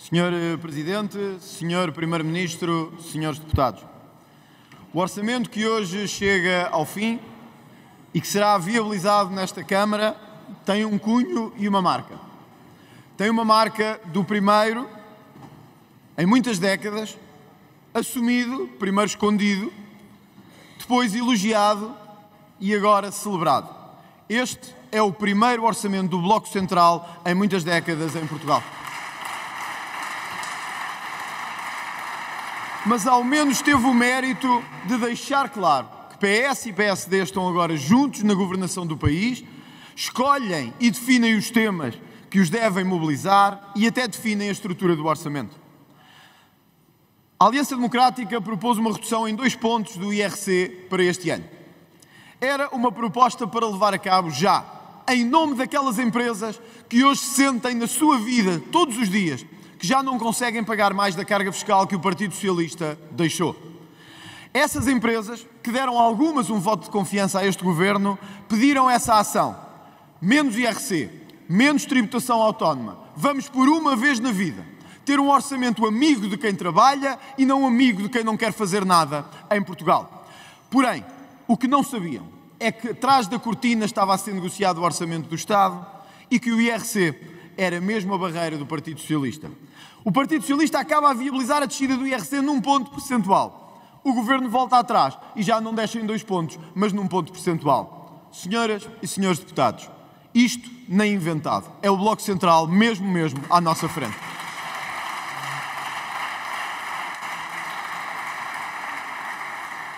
Senhor Presidente, Senhor Primeiro-Ministro, senhores deputados, o orçamento que hoje chega ao fim e que será viabilizado nesta Câmara tem um cunho e uma marca. Tem uma marca do primeiro, em muitas décadas, assumido, primeiro escondido, depois elogiado e agora celebrado. Este é o primeiro orçamento do Bloco Central em muitas décadas em Portugal. Mas ao menos teve o mérito de deixar claro que PS e PSD estão agora juntos na governação do país, escolhem e definem os temas que os devem mobilizar e até definem a estrutura do orçamento. A Aliança Democrática propôs uma redução em 2 pontos do IRC para este ano. Era uma proposta para levar a cabo já, em nome daquelas empresas que hoje sentem na sua vida, todos os dias, que já não conseguem pagar mais da carga fiscal que o Partido Socialista deixou. Essas empresas, que deram algumas um voto de confiança a este Governo, pediram essa ação. Menos IRC, menos tributação autónoma. Vamos, por uma vez na vida, ter um orçamento amigo de quem trabalha e não amigo de quem não quer fazer nada em Portugal. Porém, o que não sabiam é que atrás da cortina estava a ser negociado o orçamento do Estado e que o IRC era mesmo a barreira do Partido Socialista. O Partido Socialista acaba a viabilizar a descida do IRC num ponto percentual. O Governo volta atrás e já não deixa em 2 pontos, mas num ponto percentual. Senhoras e senhores deputados, isto nem inventado. É o Bloco Central mesmo à nossa frente.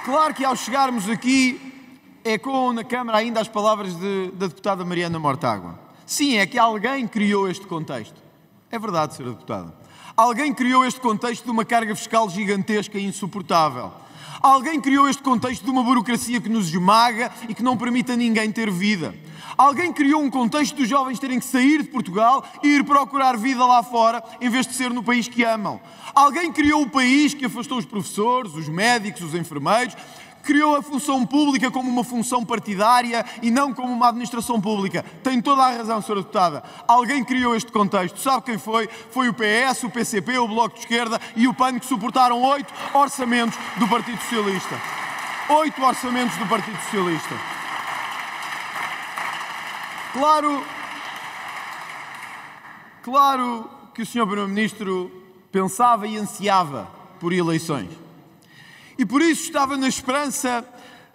Claro que ao chegarmos aqui, ecoam na Câmara ainda as palavras da deputada Mariana Mortágua. Sim, é que alguém criou este contexto. É verdade, Sra. Deputada. Alguém criou este contexto de uma carga fiscal gigantesca e insuportável. Alguém criou este contexto de uma burocracia que nos esmaga e que não permite a ninguém ter vida. Alguém criou um contexto dos jovens terem que sair de Portugal e ir procurar vida lá fora, em vez de ser no país que amam. Alguém criou o país que afastou os professores, os médicos, os enfermeiros, criou a função pública como uma função partidária e não como uma administração pública. Tem toda a razão, Sra. Deputada. Alguém criou este contexto. Sabe quem foi? Foi o PS, o PCP, o Bloco de Esquerda e o PAN, que suportaram 8 orçamentos do Partido Socialista. 8 orçamentos do Partido Socialista. Claro que o Sr. Primeiro-Ministro pensava e ansiava por eleições. E por isso estava na esperança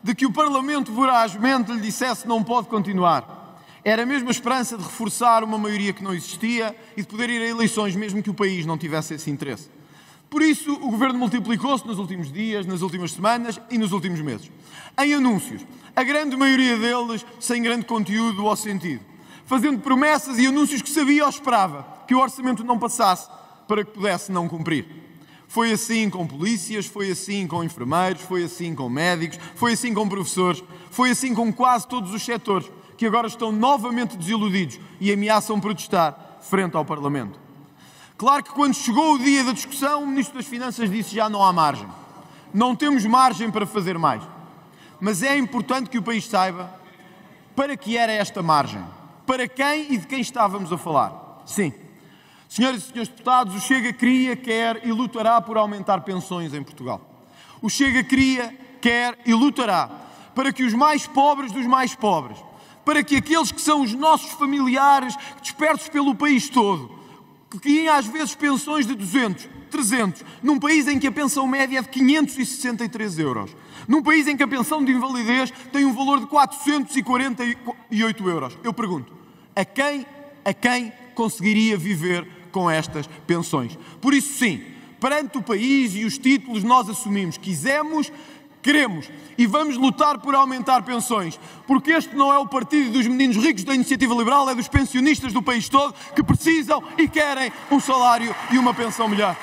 de que o Parlamento vorazmente lhe dissesse não pode continuar. Era mesmo a esperança de reforçar uma maioria que não existia e de poder ir a eleições mesmo que o país não tivesse esse interesse. Por isso o Governo multiplicou-se nos últimos dias, nas últimas semanas e nos últimos meses. Em anúncios, a grande maioria deles sem grande conteúdo ou sentido. Fazendo promessas e anúncios que sabia ou esperava que o orçamento não passasse para que pudesse não cumprir. Foi assim com polícias, foi assim com enfermeiros, foi assim com médicos, foi assim com professores, foi assim com quase todos os setores, que agora estão novamente desiludidos e ameaçam protestar frente ao Parlamento. Claro que quando chegou o dia da discussão, o Ministro das Finanças disse já não há margem. Não temos margem para fazer mais. Mas é importante que o país saiba para que era esta margem, para quem e de quem estávamos a falar. Sim. Senhoras e senhores deputados, o Chega queria, quer e lutará por aumentar pensões em Portugal. O Chega queria, quer e lutará para que os mais pobres dos mais pobres, para que aqueles que são os nossos familiares dispersos pelo país todo, que têm às vezes pensões de 200, 300, num país em que a pensão média é de 563 euros, num país em que a pensão de invalidez tem um valor de 448 euros. Eu pergunto, a quem conseguiria viver com estas pensões? Por isso, sim, perante o país e os títulos, nós assumimos, quisemos, queremos e vamos lutar por aumentar pensões, porque este não é o partido dos meninos ricos da Iniciativa Liberal, é dos pensionistas do país todo que precisam e querem um salário e uma pensão melhor.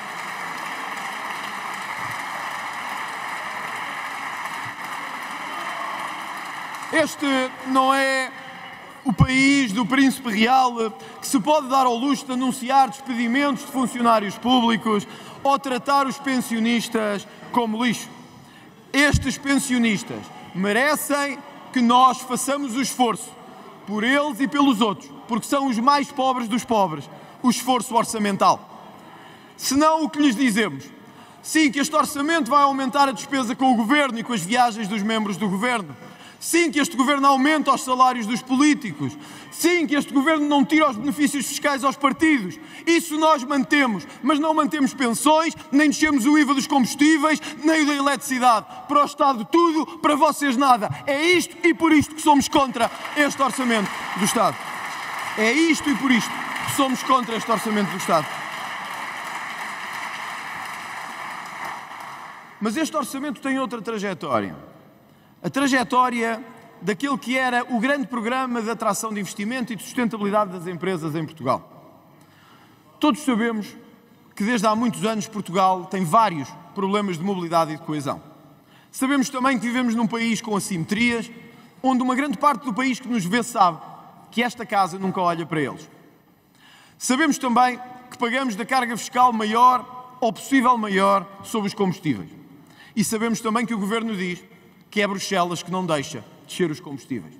Este não é o país do príncipe real que se pode dar ao luxo de anunciar despedimentos de funcionários públicos ou tratar os pensionistas como lixo. Estes pensionistas merecem que nós façamos o esforço por eles e pelos outros, porque são os mais pobres dos pobres, o esforço orçamental. Senão, o que lhes dizemos? Sim, que este orçamento vai aumentar a despesa com o Governo e com as viagens dos membros do Governo. Sim, que este Governo aumenta os salários dos políticos. Sim, que este Governo não tira os benefícios fiscais aos partidos. Isso nós mantemos, mas não mantemos pensões, nem descemos o IVA dos combustíveis, nem o da eletricidade. Para o Estado tudo, para vocês nada. É isto e por isto que somos contra este orçamento do Estado. É isto e por isto que somos contra este orçamento do Estado. Mas este orçamento tem outra trajetória. A trajetória daquele que era o grande programa de atração de investimento e de sustentabilidade das empresas em Portugal. Todos sabemos que desde há muitos anos Portugal tem vários problemas de mobilidade e de coesão. Sabemos também que vivemos num país com assimetrias, onde uma grande parte do país que nos vê sabe que esta casa nunca olha para eles. Sabemos também que pagamos da carga fiscal maior ou possível maior sobre os combustíveis. E sabemos também que o Governo diz que é Bruxelas que não deixa descer os combustíveis.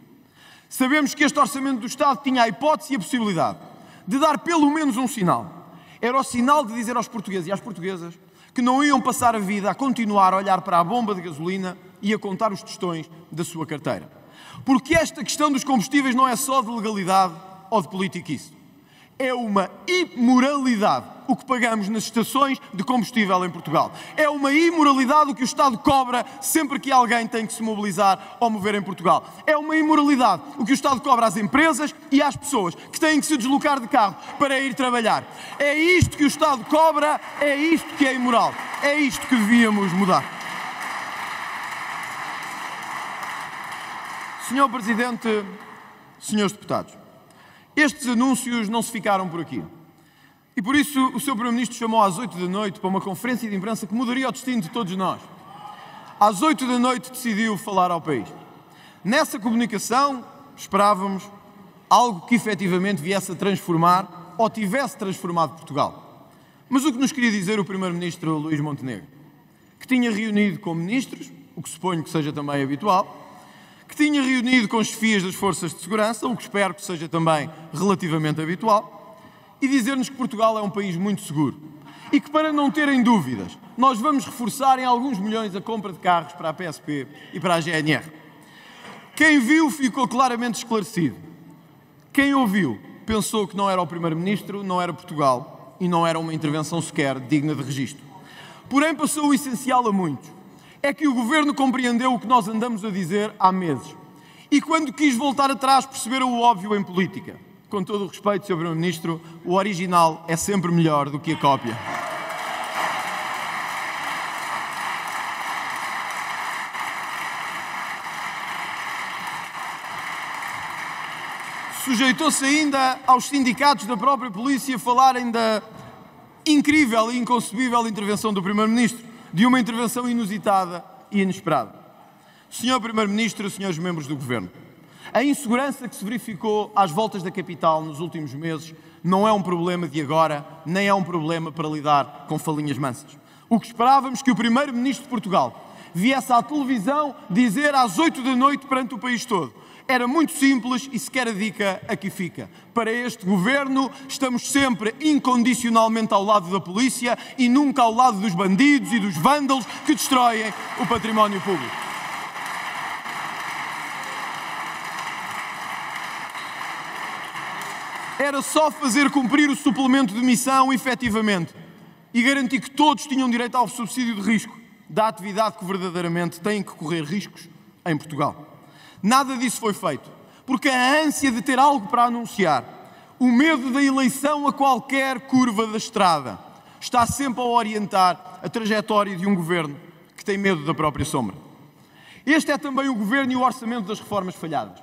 Sabemos que este Orçamento do Estado tinha a hipótese e a possibilidade de dar pelo menos um sinal. Era o sinal de dizer aos portugueses e às portuguesas que não iam passar a vida a continuar a olhar para a bomba de gasolina e a contar os tostões da sua carteira. Porque esta questão dos combustíveis não é só de legalidade ou de politiquice. É uma imoralidade o que pagamos nas estações de combustível em Portugal. É uma imoralidade o que o Estado cobra sempre que alguém tem que se mobilizar ou mover em Portugal. É uma imoralidade o que o Estado cobra às empresas e às pessoas que têm que se deslocar de carro para ir trabalhar. É isto que o Estado cobra, é isto que é imoral. É isto que devíamos mudar. Senhor Presidente, senhores deputados, estes anúncios não se ficaram por aqui. E por isso o Sr. Primeiro-Ministro chamou às 8 da noite para uma conferência de imprensa que mudaria o destino de todos nós. Às 8 da noite decidiu falar ao país. Nessa comunicação esperávamos algo que efetivamente viesse a transformar ou tivesse transformado Portugal. Mas o que nos queria dizer o Primeiro-Ministro Luís Montenegro? Que tinha reunido com ministros, o que suponho que seja também habitual, que tinha reunido com chefias das forças de segurança, o que espero que seja também relativamente habitual, e dizer-nos que Portugal é um país muito seguro e que, para não terem dúvidas, nós vamos reforçar em alguns milhões a compra de carros para a PSP e para a GNR. Quem viu ficou claramente esclarecido. Quem ouviu pensou que não era o Primeiro-Ministro, não era Portugal e não era uma intervenção sequer digna de registro. Porém, passou o essencial a muitos. É que o Governo compreendeu o que nós andamos a dizer há meses. E quando quis voltar atrás, perceberam o óbvio em política. Com todo o respeito, Sr. Primeiro-Ministro, o original é sempre melhor do que a cópia. Sujeitou-se ainda aos sindicatos da própria polícia falarem da incrível e inconcebível intervenção do Primeiro-Ministro, de uma intervenção inusitada e inesperada. Senhor Primeiro-Ministro, senhores membros do Governo, a insegurança que se verificou às voltas da capital nos últimos meses não é um problema de agora, nem é um problema para lidar com falinhas mansas. O que esperávamos que o Primeiro-Ministro de Portugal viesse à televisão dizer às 8 da noite perante o país todo. Era muito simples e sequer a dica aqui fica. Para este Governo, estamos sempre incondicionalmente ao lado da polícia e nunca ao lado dos bandidos e dos vândalos que destroem o património público. Era só fazer cumprir o suplemento de missão efetivamente e garantir que todos tinham direito ao subsídio de risco da atividade que verdadeiramente têm que correr riscos em Portugal. Nada disso foi feito, porque a ânsia de ter algo para anunciar, o medo da eleição a qualquer curva da estrada, está sempre a orientar a trajetória de um Governo que tem medo da própria sombra. Este é também o Governo e o orçamento das reformas falhadas.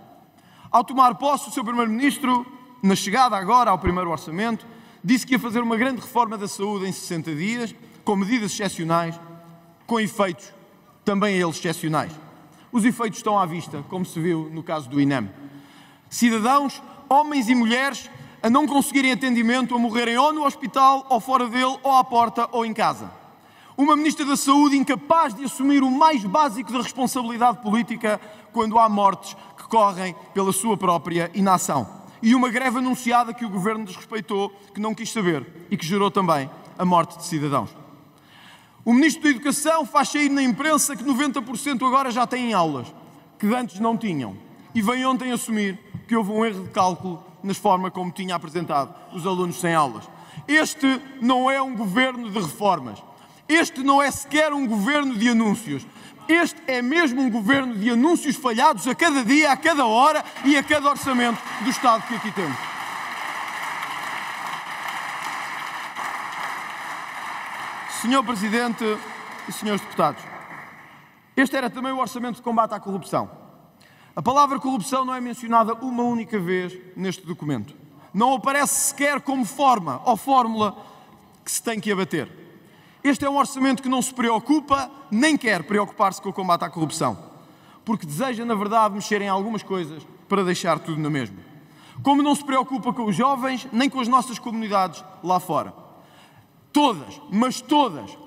Ao tomar posse, o Sr. Primeiro-Ministro, na chegada agora ao primeiro orçamento, disse que ia fazer uma grande reforma da saúde em 60 dias, com medidas excepcionais, com efeitos também eles excepcionais. Os efeitos estão à vista, como se viu no caso do INEM. Cidadãos, homens e mulheres, a não conseguirem atendimento, a morrerem ou no hospital, ou fora dele, ou à porta, ou em casa. Uma Ministra da Saúde incapaz de assumir o mais básico da responsabilidade política quando há mortes que correm pela sua própria inação. E uma greve anunciada que o Governo desrespeitou, que não quis saber e que gerou também a morte de cidadãos. O Ministro da Educação faz sair na imprensa que 90% agora já têm aulas, que antes não tinham. E vem ontem assumir que houve um erro de cálculo nas formas como tinha apresentado os alunos sem aulas. Este não é um governo de reformas. Este não é sequer um governo de anúncios. Este é mesmo um governo de anúncios falhados a cada dia, a cada hora e a cada orçamento do Estado que aqui temos. Senhor Presidente e senhores deputados, este era também o orçamento de combate à corrupção. A palavra corrupção não é mencionada uma única vez neste documento. Não aparece sequer como forma ou fórmula que se tem que abater. Este é um orçamento que não se preocupa, nem quer preocupar-se com o combate à corrupção, porque deseja, na verdade, mexer em algumas coisas para deixar tudo na mesma. Como não se preocupa com os jovens, nem com as nossas comunidades lá fora. Todas,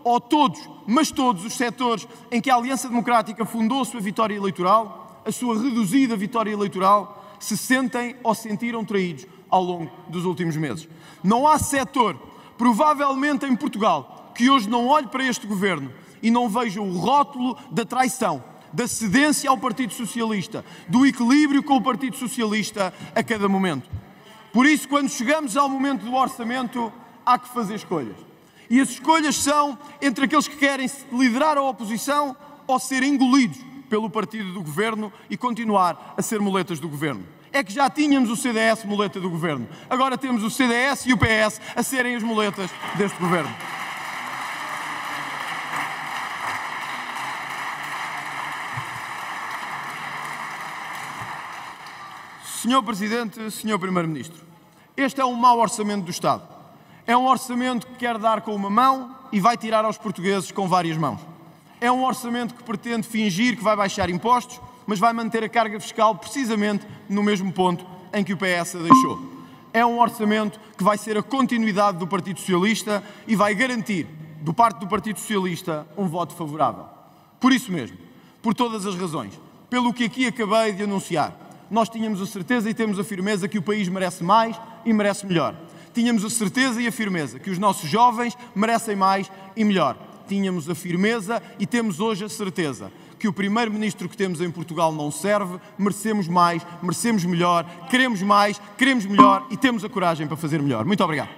ou todos, mas todos os setores em que a Aliança Democrática fundou a sua vitória eleitoral, a sua reduzida vitória eleitoral, se sentem ou sentiram traídos ao longo dos últimos meses. Não há setor, provavelmente em Portugal, que hoje não olhe para este governo e não veja o rótulo da traição, da cedência ao Partido Socialista, do equilíbrio com o Partido Socialista a cada momento. Por isso, quando chegamos ao momento do orçamento, há que fazer escolhas. E as escolhas são entre aqueles que querem liderar a oposição ou ser engolidos pelo partido do governo e continuar a ser muletas do governo. É que já tínhamos o CDS muleta do governo. Agora temos o CDS e o PS a serem as muletas deste governo. Senhor Presidente, Senhor Primeiro-Ministro, este é um mau orçamento do Estado. É um orçamento que quer dar com uma mão e vai tirar aos portugueses com várias mãos. É um orçamento que pretende fingir que vai baixar impostos, mas vai manter a carga fiscal precisamente no mesmo ponto em que o PS a deixou. É um orçamento que vai ser a continuidade do Partido Socialista e vai garantir, do parte do Partido Socialista, um voto favorável. Por isso mesmo, por todas as razões, pelo que aqui acabei de anunciar, nós tínhamos a certeza e temos a firmeza que o país merece mais e merece melhor. Tínhamos a certeza e a firmeza que os nossos jovens merecem mais e melhor. Tínhamos a firmeza e temos hoje a certeza que o primeiro-ministro que temos em Portugal não serve, merecemos mais, merecemos melhor, queremos mais, queremos melhor e temos a coragem para fazer melhor. Muito obrigado.